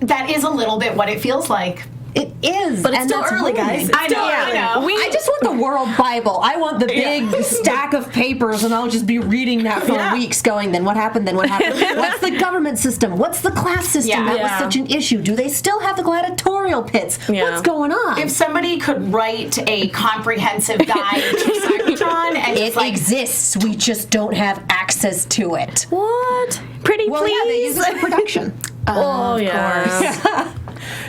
that is a little bit what it feels like. It is, but it's still early, guys. I know. I just want the World Bible. I want the big stack of papers, and I'll just be reading that for weeks going, then what happened, then what happened? What's the government system? What's the class system? That was such an issue. Do they still have the gladiatorial pits? What's going on? If somebody could write a comprehensive guide to Cybertron, and it exists, we just don't have access to it. What? Pretty please? Yeah, they use it for production. Oh, yeah.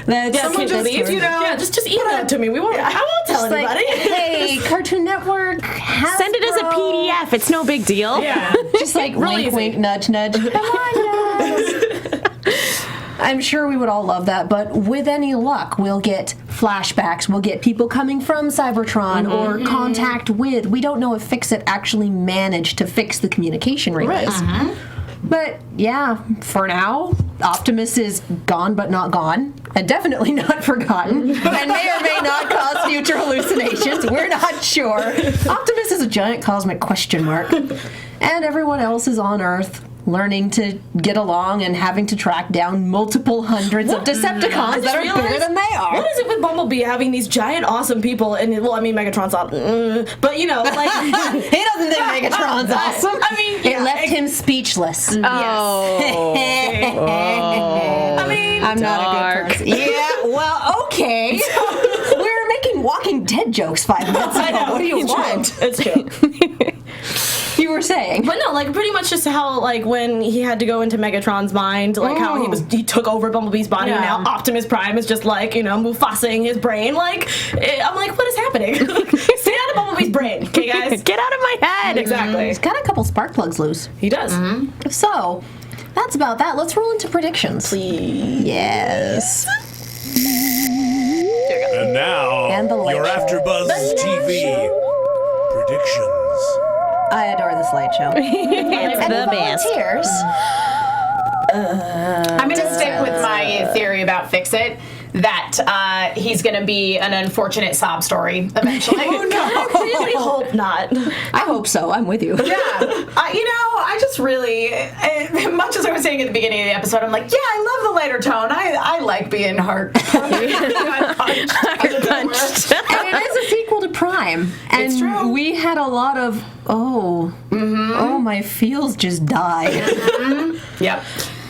Someone just email it to me. I won't tell anybody. Hey, Cartoon Network, send it as a PDF. It's no big deal. Yeah, just like really wink, wink, nudge, nudge. Come on, guys. I'm sure we would all love that, but with any luck, we'll get flashbacks. We'll get people coming from Cybertron or contact with. We don't know if Fix-It actually managed to fix the communication relays. But yeah, for now, Optimus is gone but not gone, and definitely not forgotten, and may or may not cause future hallucinations. We're not sure. Optimus is a giant cosmic question mark, and everyone else is on Earth learning to get along and having to track down multiple hundreds of Decepticons that are bigger than they are. What is it with Bumblebee having these giant, awesome people? And Megatron's not, but he doesn't think Megatron's awesome. I mean, it left him speechless. Oh. I'm not a good person. Yeah, well, okay. We were making Walking Dead jokes 5 minutes ago. What do you want? It's true. You were saying, but no, pretty much just how when he had to go into Megatron's mind, how he took over Bumblebee's body. And now Optimus Prime is just Mufasaing his brain. I'm like, what is happening? Stay out of Bumblebee's brain, okay, guys? Get out of my head. Exactly. He's got a couple spark plugs loose. He does. So that's about that. Let's roll into predictions. Please. Yes. And now, your AfterBuzz TV predictions. I adore the slideshow. It's and the best. Volunteers. I'm going to stick with my theory about Fix-It, that he's going to be an unfortunate sob story eventually. I really hope not. I hope so. I'm with you. Yeah. I just really, much as I was saying at the beginning of the episode, I'm like, yeah, I love the lighter tone. I like being heart punched. And it is a sequel to Prime. And It's true. we had a lot of, oh, my feels just died. Yep.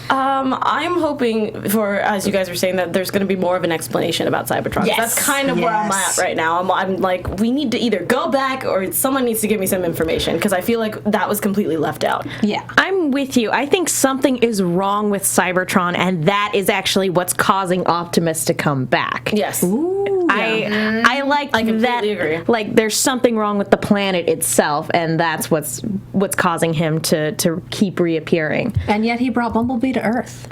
I'm hoping for, as you guys were saying, that there's going to be more of an explanation about Cybertron. Yes. That's kind of where I'm at right now. I'm like, we need to either go back or someone needs to give me some information because I feel like that was completely left out. Yeah. I'm with you. I think something is wrong with Cybertron, and that is actually what's causing Optimus to come back. Yes. I like I completely that. agree. Like, there's something wrong with the planet itself, and that's what's causing him to keep reappearing. And yet he brought Bumblebee to Earth.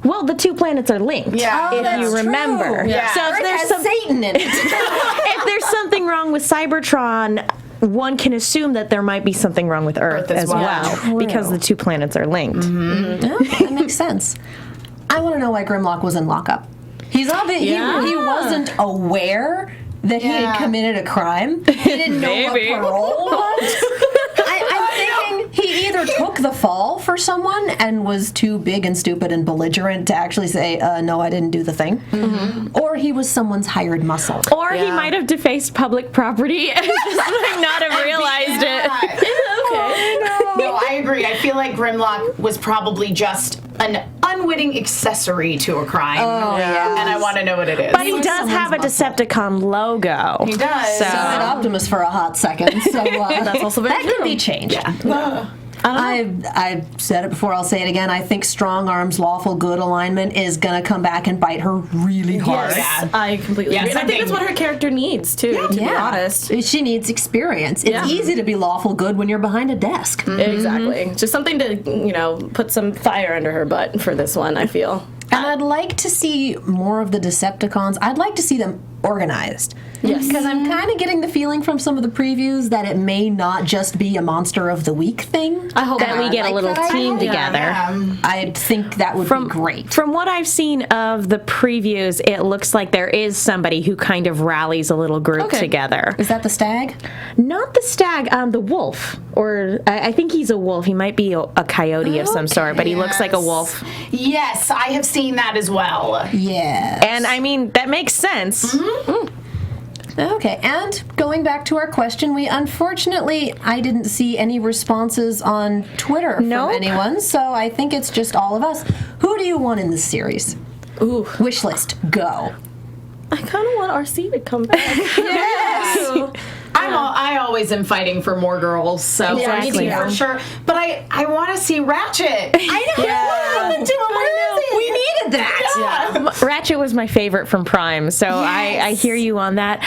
Well, the two planets are linked. Yeah. If you remember. Yeah. So if there's some, Satan in it. if there's something wrong with Cybertron, one can assume that there might be something wrong with Earth as as well. well, True. because the two planets are linked. Yeah, that makes sense. I want to know why Grimlock was in lockup. He's obvious. Yeah. He wasn't aware that he had committed a crime. He didn't know what parole was. I'm thinking he either took the fall for someone and was too big and stupid and belligerent to actually say, no, I didn't do the thing. Or he was someone's hired muscle. Or he might have defaced public property and just might not have realized it. No, I agree. I feel like Grimlock was probably just an unwitting accessory to a crime. Oh, yeah. And I want to know what it is. But he does have a Decepticon logo. He does. So, So did Optimus for a hot second. So That's also very that true. can be changed. I've said it before, I'll say it again. I think Strong Arm's lawful good alignment is going to come back and bite her really hard. Yeah. I completely agree. And I think that's what her character needs, too, to be honest. She needs experience. It's easy to be lawful good when you're behind a desk. Exactly. Just something to, put some fire under her butt for this one, I feel. And I'd like to see more of the Decepticons. I'd like to see them organized. Yes. Because I'm kind of getting the feeling from some of the previews that it may not just be a Monster of the Week thing. I hope that we get a little team together. I think that would be great. From what I've seen of the previews, it looks like there is somebody who kind of rallies a little group together. Is that the Stag? Not the stag, the wolf. Or I think he's a wolf. He might be a coyote of some sort, but he looks like a wolf. Yes, I have seen that as well. Yeah. And I mean, that makes sense. Okay, and going back to our question, I didn't see any responses on Twitter from anyone, so I think it's just all of us. Who do you want in this series? Ooh. Wish list, go. I kind of want RC to come back. Yes. I always am fighting for more girls, so Exactly. for sure. But I want to see Ratchet. I know. What happened to him? Where is he? We needed that. Ratchet was my favorite from Prime, so I hear you on that.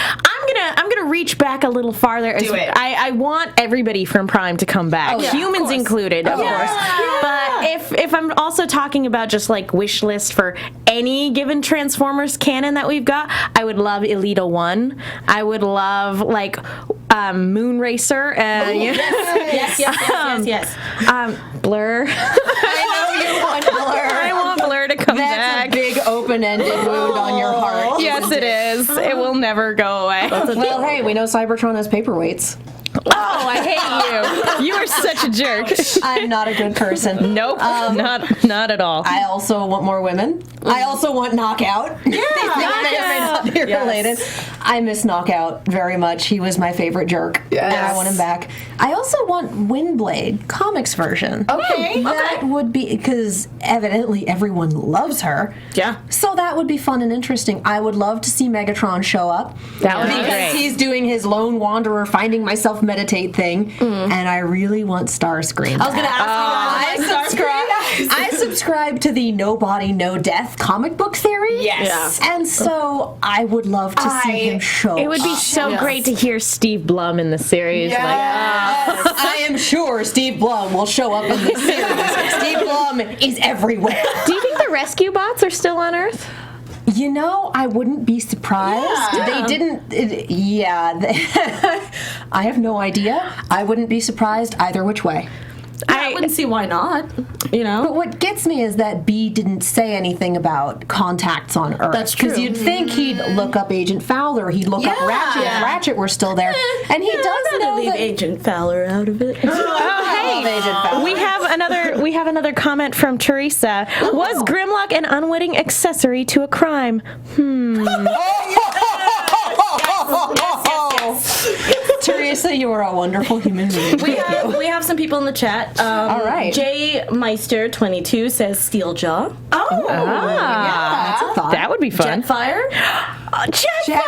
I'm gonna reach back a little farther. Do it. I want everybody from Prime to come back, humans included, of course. But if I'm also talking about just like wish list for any given Transformers canon that we've got, I would love Elita 1. I would love like Moonracer and Yes. Blur. I know you want Blur. I want Blur to come That's back. a big open-ended wound on your heart. Yes, it is. It will never go away. Well, hey, we know Cybertron has paperweights. Oh, I hate you. You are such a jerk. I'm not a good person. Nope, not at all. I also want more women. I also want Knockout. Yeah, not be related. I miss Knockout very much. He was my favorite jerk, and I want him back. I also want Windblade comics version. Okay. That would be because evidently everyone loves her. Yeah. So that would be fun and interesting. I would love to see Megatron show up. That would be because great. he's doing his lone wanderer, finding myself meditate thing, and I really want Starscream. I was going to ask you. I subscribe to the no body, no death comic book theory. Yes. And so I would love to see him show It would be up. so great to hear Steve Blum in the series. Yes. I am sure Steve Blum will show up in this series. Steve Blum is everywhere. Do you think the rescue bots are still on Earth? You know, I wouldn't be surprised. They didn't. I have no idea. I wouldn't be surprised either which way. I wouldn't see why not. You know. But what gets me is that B didn't say anything about contacts on Earth. That's true. Because you'd think he'd look up Agent Fowler, he'd look up Ratchet if Ratchet were still there. And he does know leave that... Agent Fowler out of it. We have another comment from Teresa. Was Grimlock an unwitting accessory to a crime? Teresa, you are a wonderful human being. We have some people in the chat. All right. Jay Meister 22 says Steeljaw. Oh, yeah, that's a thought. That would be fun. Jetfire. Jetfire!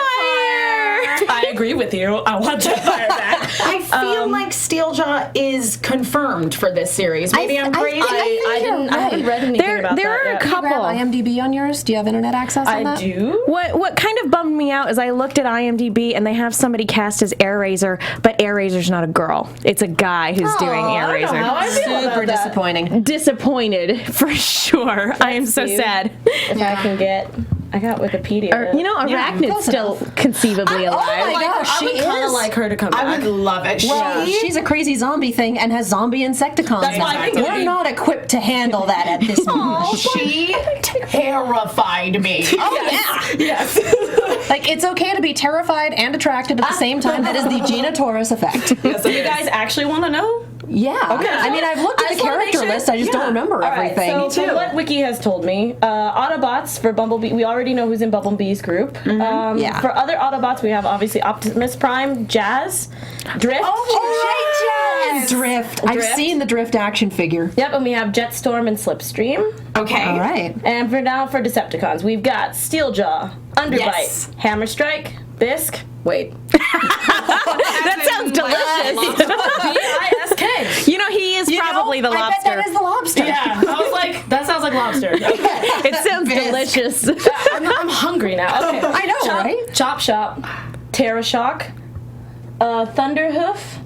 I agree with you. I want Jetfire back. I feel like Steeljaw is confirmed for this series. Maybe I'm crazy. I haven't read anything about there that are yet. a couple. You have IMDb on yours? Do you have internet access on that? I do. What kind of bummed me out is I looked at IMDb and they have somebody cast as Airazor, but Airazor's not a girl. It's a guy who's doing Airazor. how I feel about Super that. disappointing. Disappointed for sure. I am so see. sad. If I can get, I got Wikipedia. Arachnid's close still conceivably alive. Oh my gosh, I she would kind of is. like her to come back. I would love it. Well, she's a crazy zombie thing and has zombie Insecticons. That's why I think it would we're be- not equipped to handle that at this moment. She terrified me. Oh yeah. Yes. Like it's okay to be terrified and attracted at the same time. That is the Gina Torres effect. So you guys actually want to know? Yeah. Okay. I mean, I've looked at the character list. I just don't remember everything. All right, so from what Wiki has told me, Autobots for Bumblebee, we already know who's in Bumblebee's group. Yeah. For other Autobots, we have obviously Optimus Prime, Jazz, Drift. And Drift. I've seen the Drift action figure. Yep, and we have Jetstorm and Slipstream. Okay. All right. And for Decepticons, we've got Steeljaw, Underbite, Yes. Hammerstrike, Bisk. Wait. That sounds delicious. B-I-S-K. You know, he is probably the I bet lobster. that is the lobster. Yeah, I was like, that sounds like lobster. It sounds delicious. I'm hungry now. Okay. I know, right? Chop Shop, Terra Shock, Thunderhoof,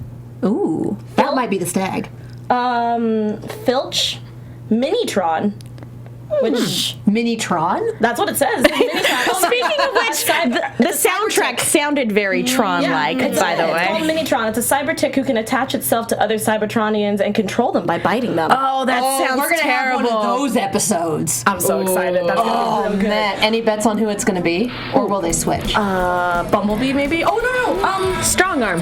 Ooh, that might be the stag. Filch, Minitron, which Minitron? that's what it says. Minitron. Speaking of which, the soundtrack sounded very Tron-like, by the It's called way. Minitron. It's a cyber tick who can attach itself to other Cybertronians and control them by biting them. Oh, that sounds we're gonna terrible. have one of those episodes. I'm so excited. That's gonna Oh be so good. man! Any bets on who it's going to be, or will they switch? Bumblebee, maybe? Oh, no. Strong arm.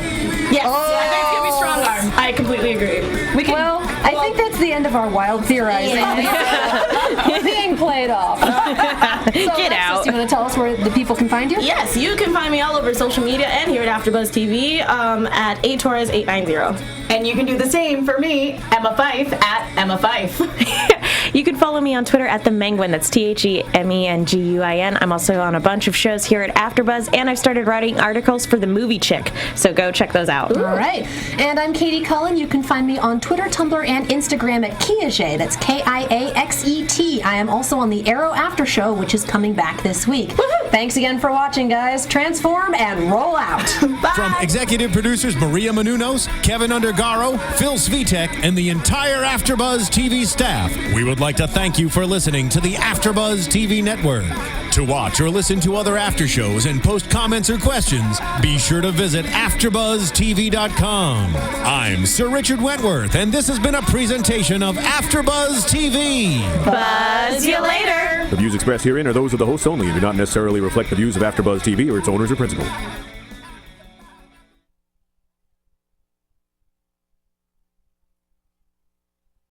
Yes. I think it's going to be Strong Arm. I completely agree. Well, I think that's the end of our wild theorizing. Being played off. Get out. You want to tell us where the people can find you? Yes, you can find me all over social media and here at AfterBuzz TV at ATorres890. And you can do the same for me, Emma Fyffe at Emma Fyffe. You can follow me on Twitter at the Menguin. That's TheMenguin. I'm also on a bunch of shows here at AfterBuzz, and I've started writing articles for The Movie Chick. So go check those out. All right. And I'm Katie Cullen. You can find me on Twitter, Tumblr, and Instagram at Kiaxet. That's Kiaxet. I am also on the Arrow After Show, which is coming back this week. Thanks again for watching, guys. Transform and roll out. From executive producers Maria Menounos, Kevin Undergaro, Phil Svitek, and the entire AfterBuzz TV staff, we would like to thank you for listening to the AfterBuzz TV network. To watch or listen to other after shows and post comments or questions, be sure to visit AfterBuzzTV.com. I'm Sir Richard Wentworth, and this has been a presentation of AfterBuzz TV. Buzz you later. The views expressed herein are those of the hosts only and do not necessarily reflect the views of AfterBuzz TV or its owners or principals.